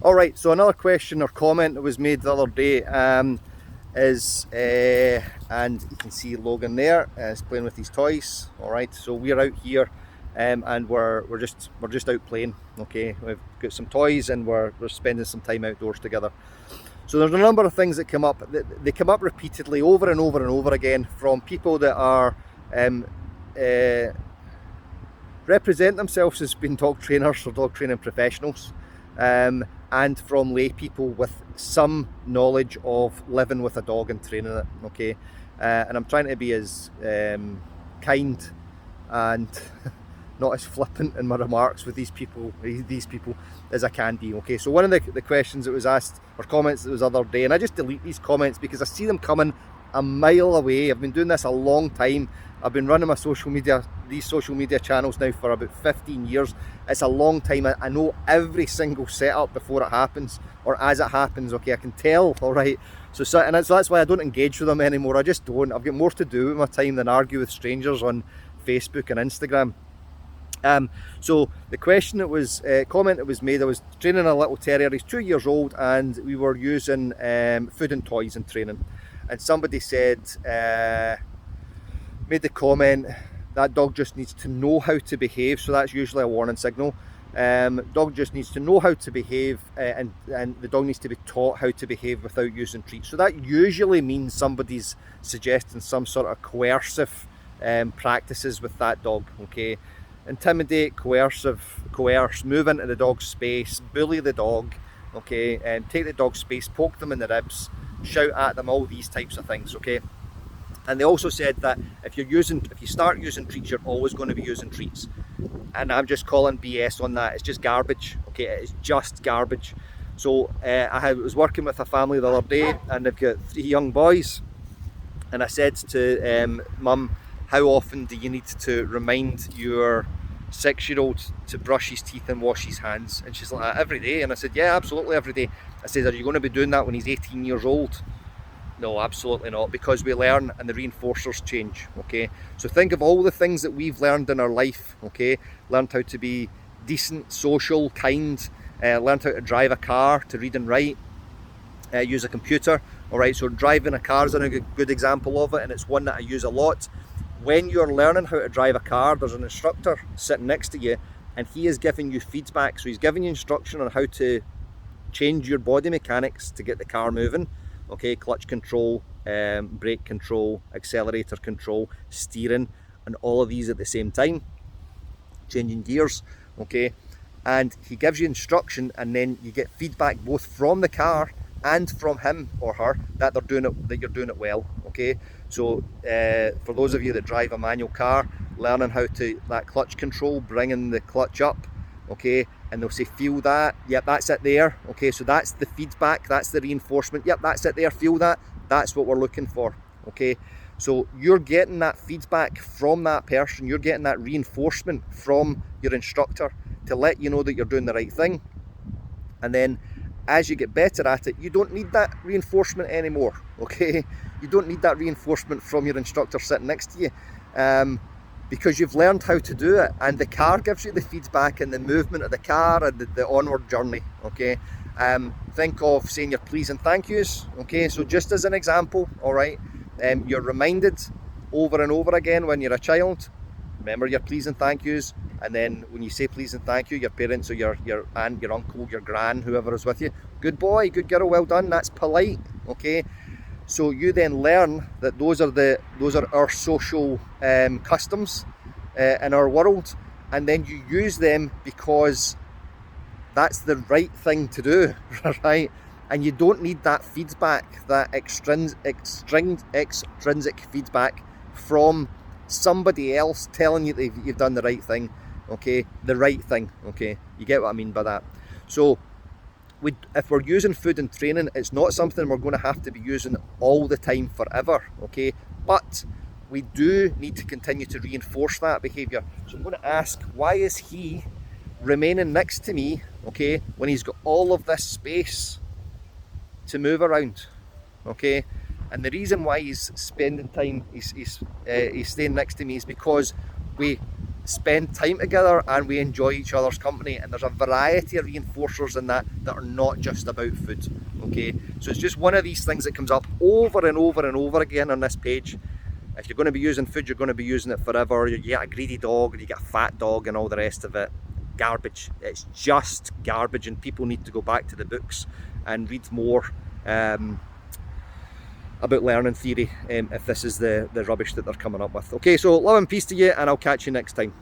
All right, so another question or comment that was made the other day is, and you can see Logan there, is playing with his toys. All right, so we're out here, and we're just out playing. Okay, we've got some toys and we're spending some time outdoors together. So there's a number of things that come up. They come up repeatedly, over and over and over again, from people that are represent themselves as being dog trainers or dog training professionals, and from lay people with some knowledge of living with a dog and training it. Okay, and I'm trying to be as kind and not as flippant in my remarks with these people as I can be. Okay, so one of the questions that was asked, or comments that was the other day, and I just delete these comments because I see them coming a mile away. I've been doing this a long time. I've been running these social media channels now for about 15 years. It's a long time. I know every single setup before it happens or as it happens. Okay, I can tell. All right. So that's why I don't engage with them anymore. I just don't. I've got more to do with my time than argue with strangers on Facebook and Instagram. So the question that was, comment that was made, I was training a little terrier. He's 2 years old, and we were using food and toys in training. And somebody said, made the comment, that dog just needs to know how to behave. So that's usually a warning signal. Dog just needs to know how to behave, and the dog needs to be taught how to behave without using treats. So that usually means somebody's suggesting some sort of coercive practices with that dog. Okay, intimidate, coerce, move into the dog's space, bully the dog. Okay, and take the dog's space, poke them in the ribs, shout at them, all these types of things. Okay. And they also said that if you start using treats, you're always going to be using treats. And I'm just calling BS on that. It's just garbage. Okay, it's just garbage. So I was working with a family the other day, and they've got 3 young boys. And I said to Mum, how often do you need to remind your 6-year-old to brush his teeth and wash his hands? And she's like, every day. And I said, yeah, absolutely every day. I said, are you going to be doing that when he's 18 years old? No, absolutely not, because we learn and the reinforcers change. Okay, so think of all the things that we've learned in our life. Okay, learned how to be decent, social, kind, learned how to drive a car, to read and write, use a computer. All right, so driving a car is a good example of it, and it's one that I use a lot. When you're learning how to drive a car, there's an instructor sitting next to you, and he is giving you feedback. So he's giving you instruction on how to change your body mechanics to get the car moving. Okay, clutch control, brake control, accelerator control, steering, and all of these at the same time, changing gears. Okay, and he gives you instruction, and then you get feedback both from the car and from him or her that they're doing it, that you're doing it well. Okay, so for those of you that drive a manual car, learning how to that clutch control, bringing the clutch up. Okay, and they'll say, feel that, yep, that's it there. Okay, so that's the feedback, that's the reinforcement, yep, that's it there, feel that, that's what we're looking for. Okay, so you're getting that feedback from that person, you're getting that reinforcement from your instructor to let you know that you're doing the right thing. And then as you get better at it, you don't need that reinforcement anymore. Okay, you don't need that reinforcement from your instructor sitting next to you, because you've learned how to do it, and the car gives you the feedback and the movement of the car and the onward journey. Okay, think of saying your please and thank yous. Okay, so just as an example, all right, you're reminded over and over again when you're a child, remember your please and thank yous, and then when you say please and thank you, your parents or your aunt, your uncle, your gran, whoever is with you, good boy, good girl, well done, that's polite. Okay, so you then learn that those are our social customs in our world, and then you use them because that's the right thing to do, right? And you don't need that feedback, that extrinsic feedback from somebody else telling you that you've done the right thing. Okay, the right thing. Okay, you get what I mean by that. So if we're using food and training, it's not something we're going to have to be using all the time forever. Okay, but we do need to continue to reinforce that behaviour. So I'm going to ask, why is he remaining next to me, okay, when he's got all of this space to move around? Okay, and the reason why he's spending time, he's staying next to me, is because we spend time together and we enjoy each other's company, and there's a variety of reinforcers in that are not just about food. Okay, so it's just one of these things that comes up over and over and over again on this page. If you're going to be using food, you're going to be using it forever. You get a greedy dog, or you get a fat dog, and all the rest of it. Garbage. It's just garbage, and people need to go back to the books and read more about learning theory if this is the rubbish that they're coming up with. Okay, so love and peace to you, and I'll catch you next time.